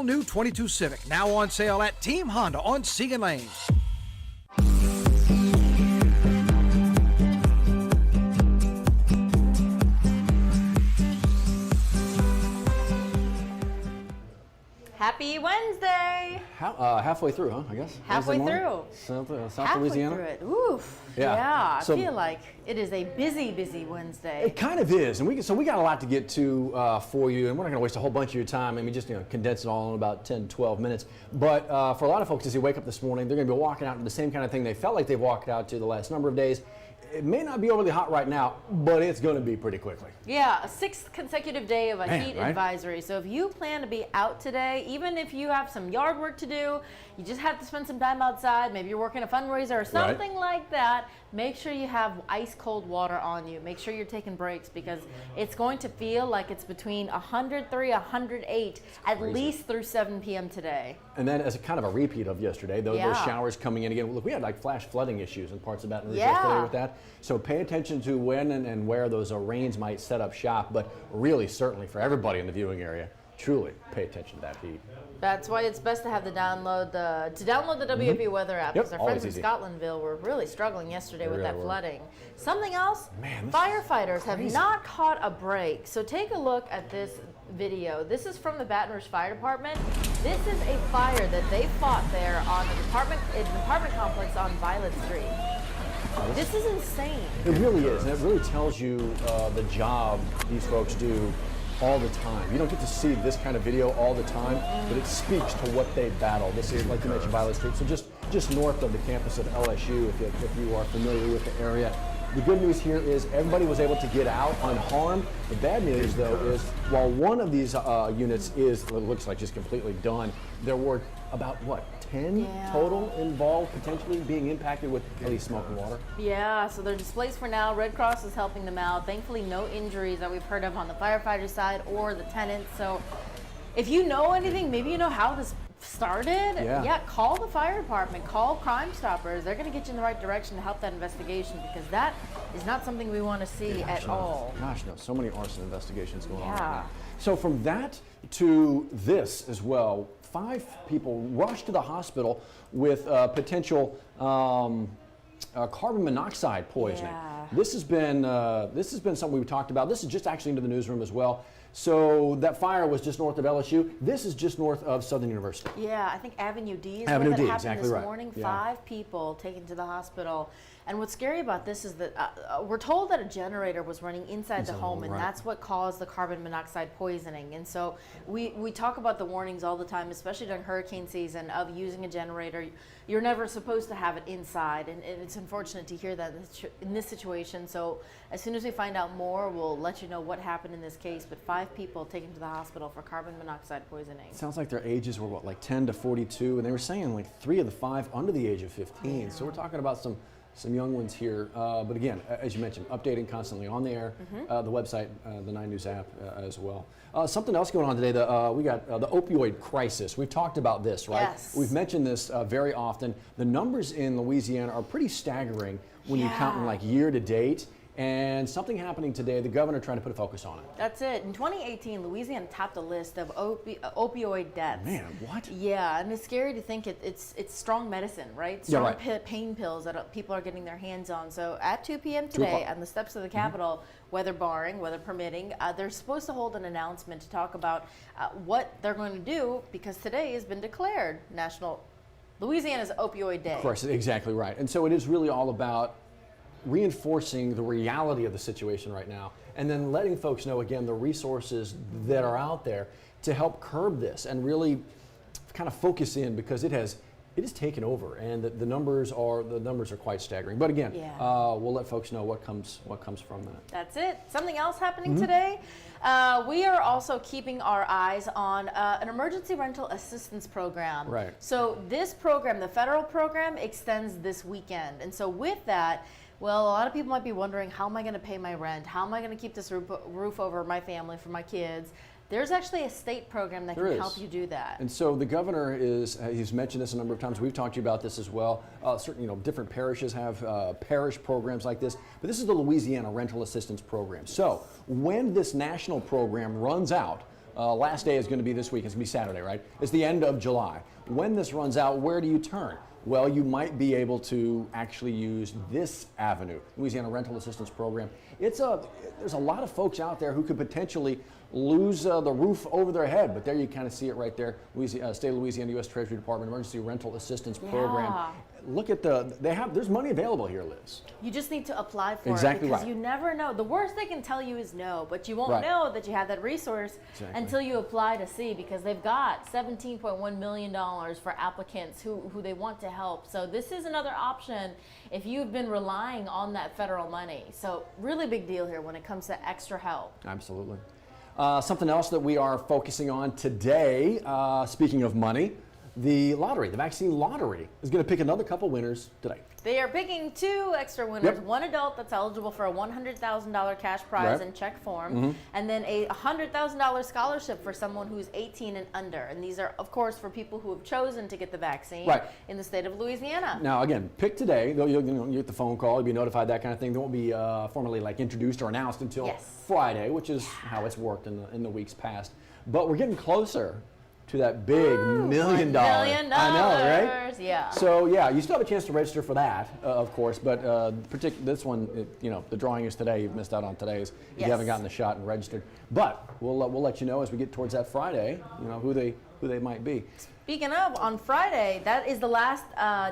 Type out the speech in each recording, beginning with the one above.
all-new 22 Civic, now on sale at Team Honda on Siegen Lane. Happy Wednesday! Halfway through, huh? I guess. Halfway through. South Louisiana. Through it. Oof. Yeah. I feel like it is a busy Wednesday. It kind of is, and we got a lot to get to for you, and we're not going to waste a whole bunch of your time. I mean, just condense it all in about 10, 12 minutes. But for a lot of folks, as they wake up this morning, they're going to be walking out to the same kind of thing they felt like they've walked out to the last number of days. It may not be overly hot right now, but it's going to be pretty quickly. Yeah, a 6th consecutive day of a heat right? advisory. So if you plan to be out today, even if you have some yard work to do, you just have to spend some time outside, maybe you're working a fundraiser or something like that, make sure you have ice cold water on you. Make sure you're taking breaks because it's going to feel like it's between 103, 108 at least through 7 p.m. today. And then as a kind of a repeat of yesterday, those showers coming in again. Look, we had like flash flooding issues in parts of Baton Rouge yesterday with that. So pay attention to when and where those rains might set up shop, but really certainly for everybody in the viewing area, truly pay attention to that heat. That's why it's best to have the download the WAFB weather app, because our friends in Scotlandville were really struggling yesterday with that flooding. Something else, firefighters have not caught a break. So take a look at this video. This is from the Baton Rouge Fire Department. This is a fire that they fought there on an apartment complex on Violet Street. This is insane. It really is, and it really tells you the job these folks do all the time. You don't get to see this kind of video all the time, but it speaks to what they battle. This is, like you mentioned, Violet Street, so just north of the campus of LSU, if you are familiar with the area. The good news here is everybody was able to get out unharmed. The bad news, though, is while one of these units looks like just completely done, there were about, 10 total involved, potentially being impacted with at least smoke and water? Yeah, so they're displaced for now. Red Cross is helping them out. Thankfully, no injuries that we've heard of on the firefighter side or the tenants. So if you know anything, maybe you know how this started, call the fire department, call Crime Stoppers. They're going to get you in the right direction to help that investigation, because that is not something we want to see at all. Gosh, no, so many arson investigations going on right now. So from that to this as well, 5 people rushed to the hospital with potential carbon monoxide poisoning. This has been something we've talked about. This is just actually into the newsroom as well. So that fire was just north of LSU. This is just north of Southern University. Yeah, I think Avenue D is Avenue where that D, happened exactly this morning. 5 people taken to the hospital. And what's scary about this is that we're told that a generator was running inside the home, and that's what caused the carbon monoxide poisoning. And so we talk about the warnings all the time, especially during hurricane season, of using a generator. You're never supposed to have it inside, and it's unfortunate to hear that in this situation. So as soon as we find out more, we'll let you know what happened in this case. But 5 people taken to the hospital for carbon monoxide poisoning. It sounds like their ages were like 10 to 42, and they were saying like 3 of the 5 under the age of 15. So we're talking about some young ones here. But again, as you mentioned, updating constantly on the air, the website, the 9 News app as well. Something else going on today, we got the opioid crisis. We've talked about this, right? Yes. We've mentioned this very often. The numbers in Louisiana are pretty staggering when you count in like year to date. And something happening today, the governor trying to put a focus on it. That's it. In 2018, Louisiana topped a list of opioid deaths. Man, what? Yeah, and it's scary to think it's strong medicine, right? Strong pain pills that people are getting their hands on. So at 2 p.m. today, on the steps of the Capitol, weather barring, weather permitting, they're supposed to hold an announcement to talk about what they're going to do, because today has been declared Louisiana's Opioid Day. Of course, exactly right. And so it is really all about reinforcing the reality of the situation right now, and then letting folks know again the resources that are out there to help curb this and really kind of focus in, because it has taken over, and the numbers are quite staggering. But again, we'll let folks know what comes from that. That's it. Something else happening today. We are also keeping our eyes on an emergency rental assistance program. Right. So this program, the federal program, extends this weekend, and so with that, well, a lot of people might be wondering, how am I going to pay my rent? How am I going to keep this roof over my family for my kids? There's actually a state program that can help you do that. And so the governor he's mentioned this a number of times. We've talked to you about this as well. Certain, different parishes have parish programs like this, but this is the Louisiana Rental Assistance Program. So when this national program runs out, Last day is going to be this week. It's going to be Saturday, right? It's the end of July. When this runs out, where do you turn? Well, you might be able to actually use this avenue, Louisiana Rental Assistance Program. There's a lot of folks out there who could potentially lose the roof over their head, but there you kind of see it right there. State of Louisiana, U.S. Treasury Department Emergency Rental Assistance Program. Look at there's money available here, Liz. You just need to apply for it because you never know. The worst they can tell you is no, but you won't know that you have that resource until you apply to see, because they've got $17.1 million for applicants who they want to help. So this is another option if you've been relying on that federal money. So really big deal here when it comes to extra help. Absolutely. Something else that we are focusing on today, speaking of money, the lottery, the vaccine lottery, is going to pick another couple winners today. They are picking 2 extra winners, one adult that's eligible for a $100,000 cash prize in check form, and then a $100,000 scholarship for someone who's 18 and under. And these are, of course, for people who have chosen to get the vaccine in the state of Louisiana. Now, again, pick today. You'll get the phone call, you'll be notified, that kind of thing. They won't be formally introduced or announced until Friday, which is how it's worked in the weeks past. But we're getting closer to that big $1 million. I know, right? Yeah. So yeah, you still have a chance to register for that, of course. But this one, the drawing is today. You've missed out on today's if you haven't gotten the shot and registered. But we'll let you know as we get towards that Friday. Who they might be. Speaking of, on Friday, that is the last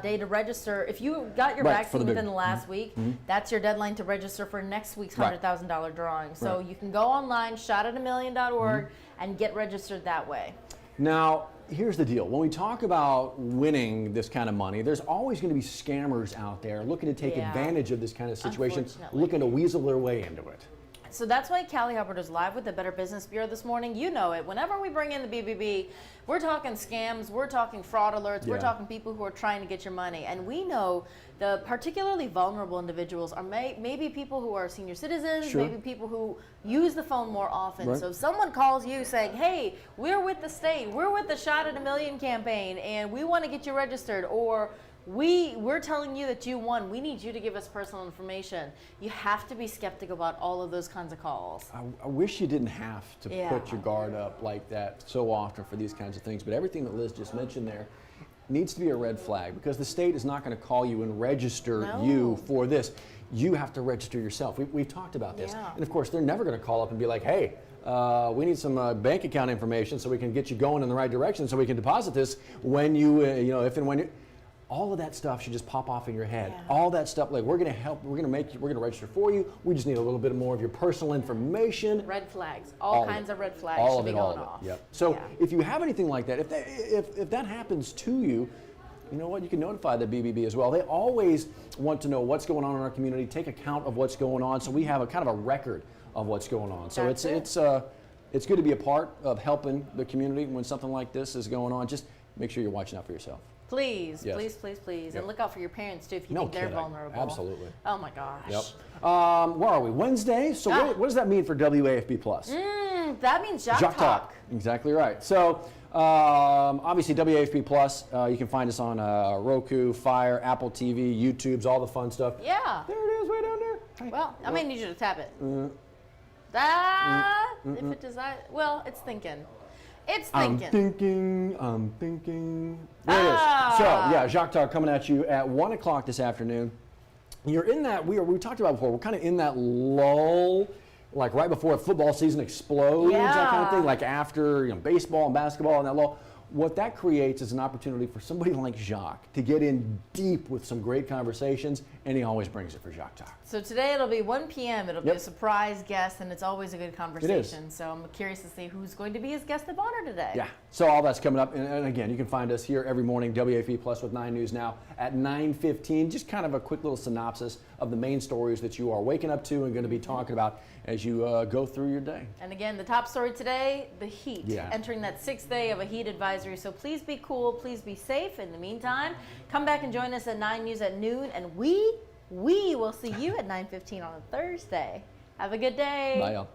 day to register. If you got your vaccine within the last week, that's your deadline to register for next week's $100,000 drawing. So you can go online, shotatamillion.org, and get registered that way. Now, here's the deal. When we talk about winning this kind of money, there's always going to be scammers out there looking to take advantage of this kind of situation, looking to weasel their way into it. So that's why Callie Hubbard is live with the Better Business Bureau this morning. You know it. Whenever we bring in the BBB, we're talking scams, we're talking fraud alerts, we're talking people who are trying to get your money. And we know the particularly vulnerable individuals are maybe people who are senior citizens, maybe people who use the phone more often. So if someone calls you saying, hey, we're with the state, we're with the Shot at a Million campaign, and we want to get you registered, or we're telling you that you won, we need you to give us personal information. You have to be skeptical about all of those kinds of calls. I wish you didn't have to put your guard up like that so often for these kinds of things, but everything that Liz just mentioned there needs to be a red flag, because the state is not going to call you and register you for this. You have to register yourself. We've talked about this. And of course, they're never going to call up and be like, hey, we need some bank account information so we can get you going in the right direction so we can deposit this when if and when you... All of that stuff should just pop off in your head. All that stuff, we're going to help, we're going to register for you. We just need a little bit more of your personal information. Red flags, all kinds of red flags should be going off. So if you have anything like that, if that happens to you, you know what, you can notify the BBB as well. They always want to know what's going on in our community, take account of what's going on, so we have a kind of a record of what's going on. So it's good to be a part of helping the community when something like this is going on. Just make sure you're watching out for yourself. Please, please, please, please. And look out for your parents, too, if you think they're vulnerable. Absolutely. Oh, my gosh. Where are we? Wednesday? So what does that mean for WAFB Plus? That means Jacques Talk. Exactly right. So obviously WAFB Plus, you can find us on Roku, Fire, Apple TV, YouTube's, all the fun stuff. Yeah. There it is, way down there. Hey. Well, I may need you to tap it. If it does that, well, it's thinking. It's thinking. I'm thinking. There it is. So, yeah, Jacques Talk coming at you at 1 o'clock this afternoon. You're in that, we talked about before, we're kind of in that lull, right before a football season explodes, that kind of thing, after baseball and basketball and that lull. What that creates is an opportunity for somebody like Jacques to get in deep with some great conversations, and he always brings it for Jacques Talk. So today it'll be 1 p.m. It'll be a surprise guest, and it's always a good conversation. It is. So I'm curious to see who's going to be his guest of honor today. Yeah, so all that's coming up. And again, you can find us here every morning, WAFB Plus with 9 News Now at 9:15. Just kind of a quick little synopsis of the main stories that you are waking up to and going to be talking about as you go through your day. And again, the top story today, the heat. Entering that 6th day of a heat advisory. So please be cool, please be safe. In the meantime, come back and join us at 9 News at noon, and we will see you at 9:15 on a Thursday. Have a good day. Bye, y'all.